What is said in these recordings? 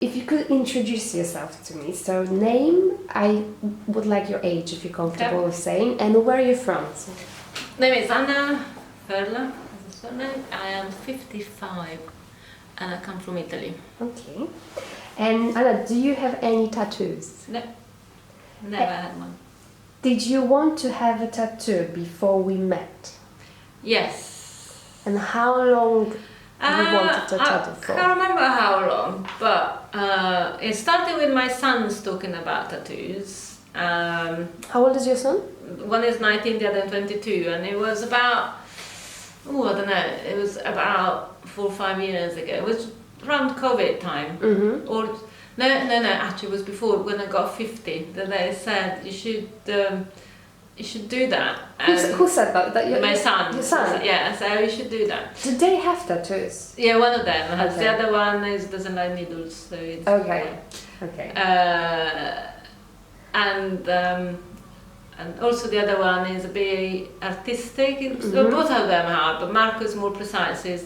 if you could introduce yourself to me. So name, I would like your age if you're comfortable with saying, and where are you from? So. Name is Anna Ferla, as a surname. I am 55 and I come from Italy. Okay. And Anna, do you have any tattoos? No, never had one. Did you want to have a tattoo before we met? Yes. And how long you wanted to tattoo for? I can't remember how long, but it started with my sons talking about tattoos. How old is your son? One is 19, the other 22, and it was about, I don't know, it was about 4 or 5 years ago. It was around COVID time. Mm-hmm. Or no, actually it was before, when I got 50, that they said you should do that. Who said that? My son. Your son? Yeah, so you should do that. Do they have tattoos? Yeah, one of them has. Okay. The other one doesn't like needles, so it's Okay. Okay. And also the other one is a bit artistic. So both of them are, but Marco is more precise. He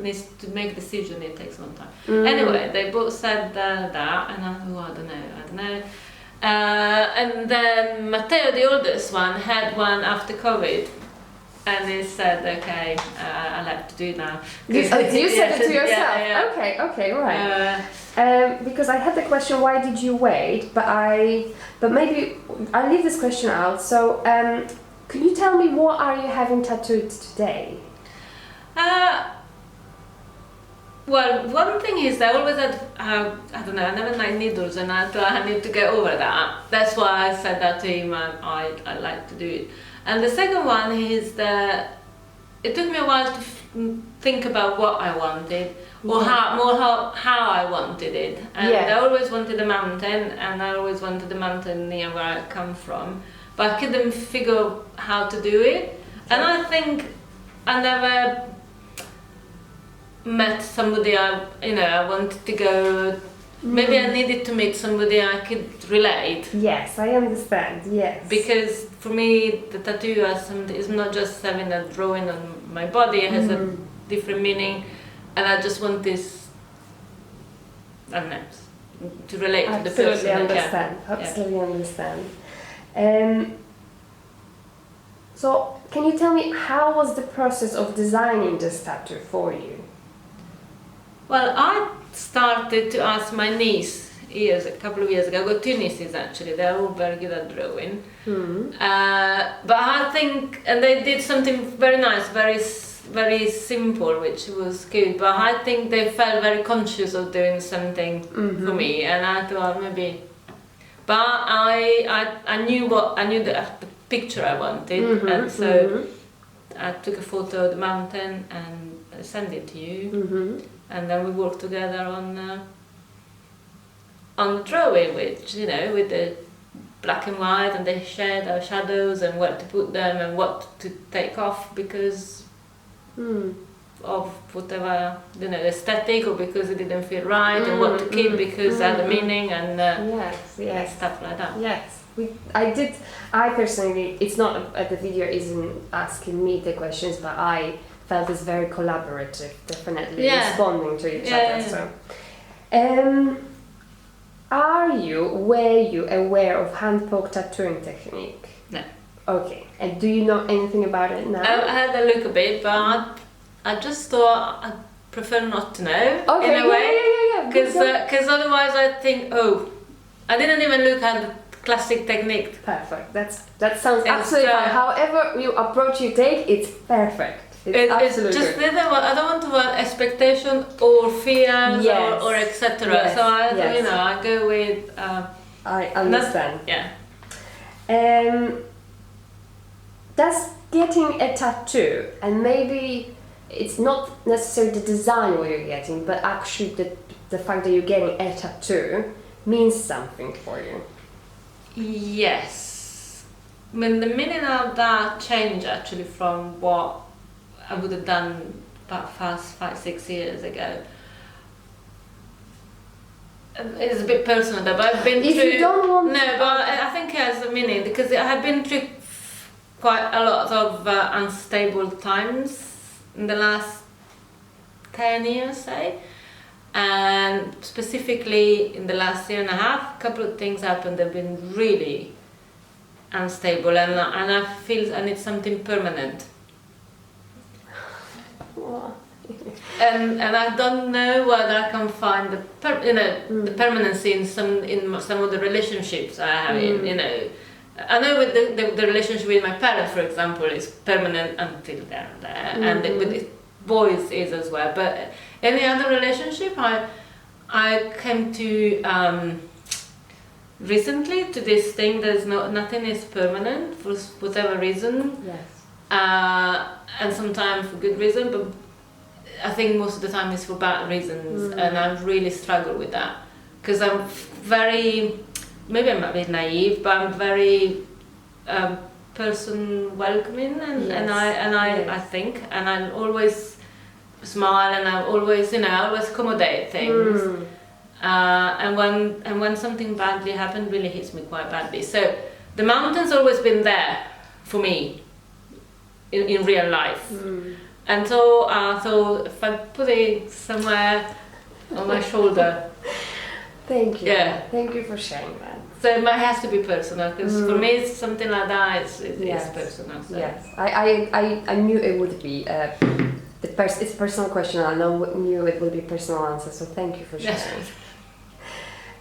needs to make decision. It takes a long time. Anyway, they both said that, and I thought, I don't know. And then Matteo, the oldest one, had one after COVID, and he said, "Okay, I like to do now." You said it to yourself. Yeah. Okay, right. Because I had the question, why did you wait? But maybe I'll leave this question out. So, can you tell me what are you having tattooed today? Well, one thing is I always had, I don't know, I never liked needles, and I thought I need to get over that. That's why I said that to him, and I like to do it. And the second one is that it took me a while to think about what I wanted, or how I wanted it. And I always wanted a mountain, and I always wanted a mountain near where I come from, but I couldn't figure how to do it. And I think I never met somebody I wanted to go. Maybe I needed to meet somebody I could relate. Yes, I understand. Yes. Because for me, the tattoo is not just having a drawing on my body. It has a different meaning, and I just want this. I don't know, to relate to the person. Absolutely understand. So, can you tell me how was the process of designing this tattoo for you? Well, I started to ask my niece a couple of years ago. I got 2 nieces actually. They're all very good at drawing. But I think, and they did something very nice, very simple, which was good. But I think they felt very conscious of doing something for me, and I thought maybe. But I knew the picture I wanted, and so I took a photo of the mountain and I sent it to you. And then we worked together on the drawing, which, with the black and white, and they shared our shadows and where to put them and what to take off because of whatever, aesthetic, or because it didn't feel right, and what to keep because it had a meaning, and stuff like that. Yes. I personally, it's not, the video isn't asking me the questions, but I felt it's very collaborative, definitely responding to each other. So, were you aware of hand poke tattooing technique? No. Okay, and do you know anything about it now? I had a look a bit, but I just thought I'd prefer not to know. Okay, in a way, because otherwise I think, I didn't even look at the classic technique. Perfect. That sounds absolutely fine. However you approach your take, it's perfect. It's just I don't want to have expectation or fears or etc. Yes. So I go with. I understand. Yeah. Does getting a tattoo, and maybe it's not necessarily the design what you're getting, but actually the fact that you're getting a tattoo means something for you? Yes. I mean, the meaning of that changed actually from what I would have done about 5-6 years ago. It's a bit personal though, but I've been through... If you don't want... No, but I think it has a meaning, because I have been through quite a lot of unstable times in the last 10 years, say. And specifically in the last year and a half, a couple of things happened that have been really unstable, and I feel I need something permanent. And I don't know whether I can find the permanency in some of the relationships I have in. I know with the relationship with my parents, for example, is permanent until they're there, and with the boys is as well. But any other relationship, I came to recently to this thing. Nothing is permanent for whatever reason. Yes. And sometimes for good reason, but I think most of the time it's for bad reasons, and I really struggle with that because I'm maybe I'm a bit naive, but I'm very person welcoming, and I think, and I always smile, and I always always accommodate things. And when something badly happened, really hits me quite badly. So the mountain's always been there for me in real life. And so I thought if I put it somewhere on my shoulder. Thank you. Yeah. Thank you for sharing that. So it has to be personal, because for me it's something like that it's personal. So. Yes, I knew it would be it's a personal question. I knew it would be a personal answer. So thank you for sharing.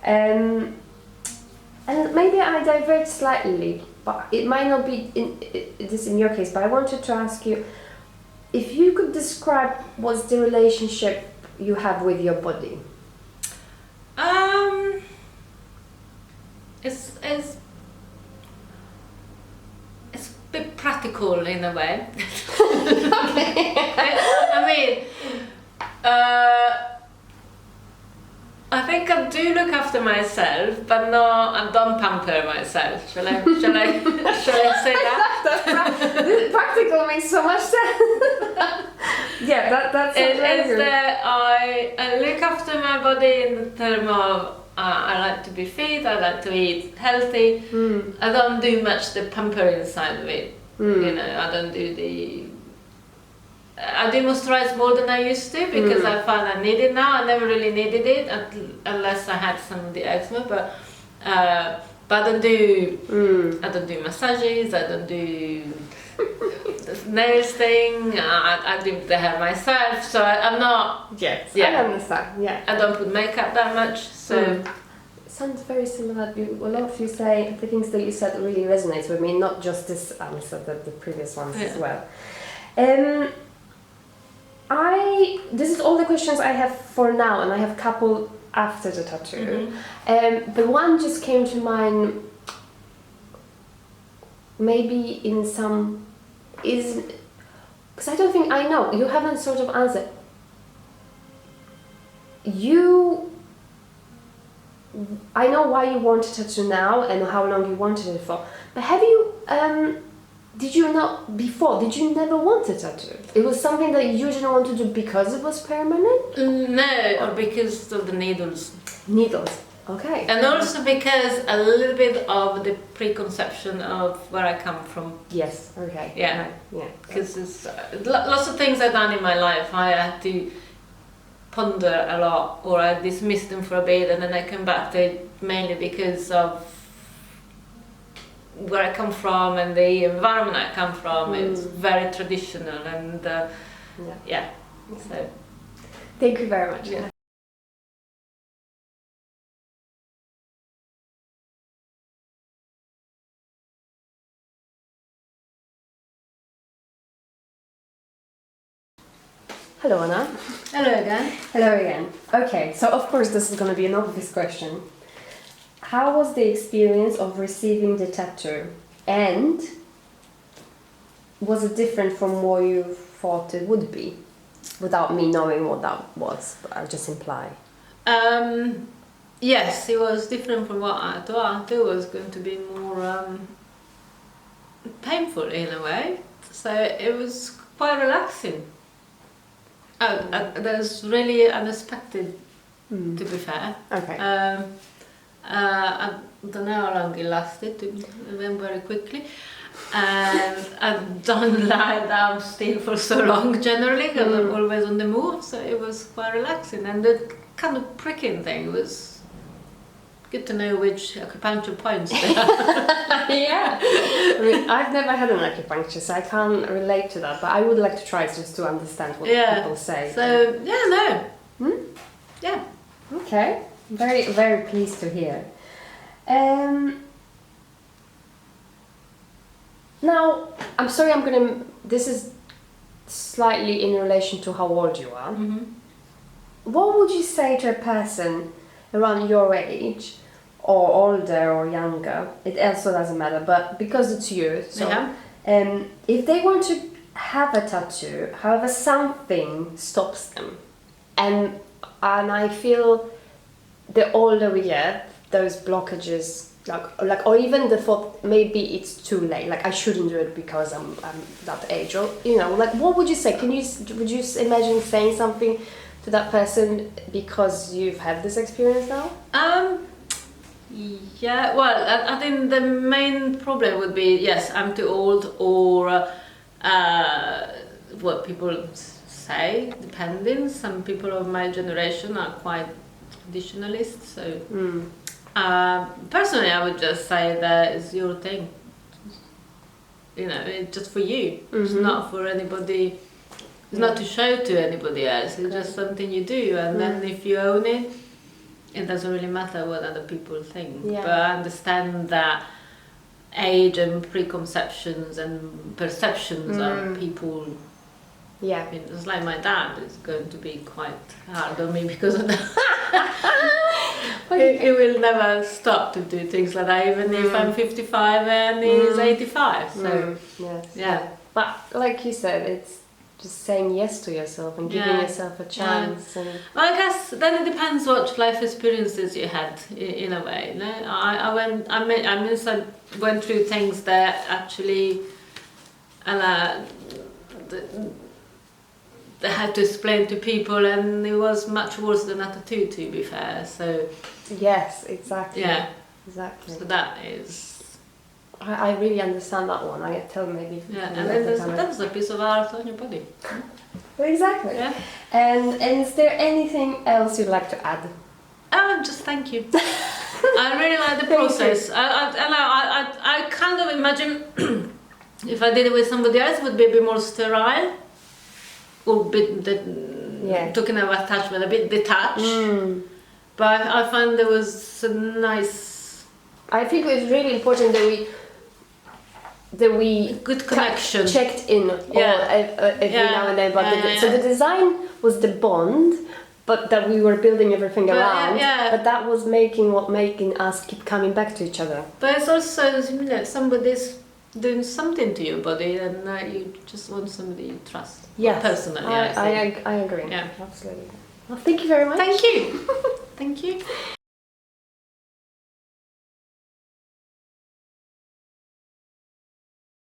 And maybe I divert slightly, but it might not be in your case. But I wanted to ask you if you could describe what's the relationship you have with your body. It's a bit practical in a way. I mean, I think I do look after myself, but no, I don't pamper myself. Shall I say that? Practical makes so much sense. Yeah, that's it's that I look after my body in the term of I like to be fit, I like to eat healthy. I don't do much the pampering side of it. I don't do I do moisturize more than I used to, because I find I need it now. I never really needed it unless I had some of the eczema, but I don't do massages, I don't do the nails thing, I do the hair myself, so I'm not. Yes, yeah. I understand. Yeah, I don't put makeup that much, so. Sounds very similar. A lot of you say the things that you said really resonates with me, not just this answer, the previous ones as well. This is all the questions I have for now, and I have a couple after the tattoo. But one just came to mind. Maybe in some because I don't think I know. You haven't sort of answered. I know why you want a tattoo now and how long you wanted it for. But have you? Did you not before? Did you never want a tattoo? It was something that you didn't want to do because it was permanent? No, or because of the needles. Needles. Okay. And also because a little bit of the preconception of where I come from. Yes. Okay. Yeah. Right. Yeah. Because there's lots of things I've done in my life. I had to ponder a lot, or I dismissed them for a bit, and then I come back to it mainly because of where I come from and the environment I come from. It's very traditional, and so thank you very much. Yeah. Hello, Anna. Hello again. Hello again. Okay, so of course this is going to be an obvious question. How was the experience of receiving the tattoo, and was it different from what you thought it would be, without me knowing what that was? I'll just imply. Yes, it was different from what I thought. I thought it was going to be more painful in a way. So it was quite relaxing. That was really unexpected, to be fair. Okay. I don't know how long it lasted. It went very quickly. And I don't lie down still for so long generally, because I'm always on the move, so it was quite relaxing. And the kind of pricking thing was good to know which acupuncture points there are. Yeah. I mean, I've never had an acupuncture, so I can't relate to that, but I would like to try just to understand what people say. So, yeah, no. Yeah. Okay. Very, very pleased to hear. Now, I'm sorry, this is slightly in relation to how old you are. What would you say to a person around your age, or older or younger? It also doesn't matter, but because it's you, so if they want to have a tattoo, however something stops them, and I feel the older we get, those blockages, like, or even the thought maybe it's too late, like I shouldn't do it because I'm that age, or like, what would you say? Would you imagine saying something to that person because you've had this experience now? Yeah, well, I think the main problem would be, yes, I'm too old, or what people say, depending. Some people of my generation are quite traditionalist, so personally I would just say that it's your thing. It's just for you. It's not for anybody. It's not to show to anybody else. It's just something you do, and then if you own it, it doesn't really matter what other people think. But I understand that age and preconceptions and perceptions of people. Yeah. It's like my dad is going to be quite hard on me because of that. He will never stop to do things like that, even if I'm 55 and he's 85. So, yes. But like you said, it's just saying yes to yourself and giving yourself a chance. And well, I guess then it depends what life experiences you had, in a way. I went through things that actually, they had to explain to people, and it was much worse than a tattoo, to be fair. So yes, exactly. Yeah, exactly. so that is. I really understand that one. I tell maybe. Yeah, and then that's a piece of art on your body. Exactly. Yeah. And is there anything else you'd like to add? Just thank you. I really like the process. I kind of imagine if I did it with somebody else, it would be a bit more sterile, or a bit talking about attachment, a bit detached. But I find there was a nice. I think it's really important that we good connection, checked in every now and then. But so the design was the bond, but that we were building everything around. But that was making us keep coming back to each other. But it's also somebody's doing something to your body, and you just want somebody you trust. Yes, personally, I agree. Yeah, absolutely. Well, thank you very much. Thank you. Thank you.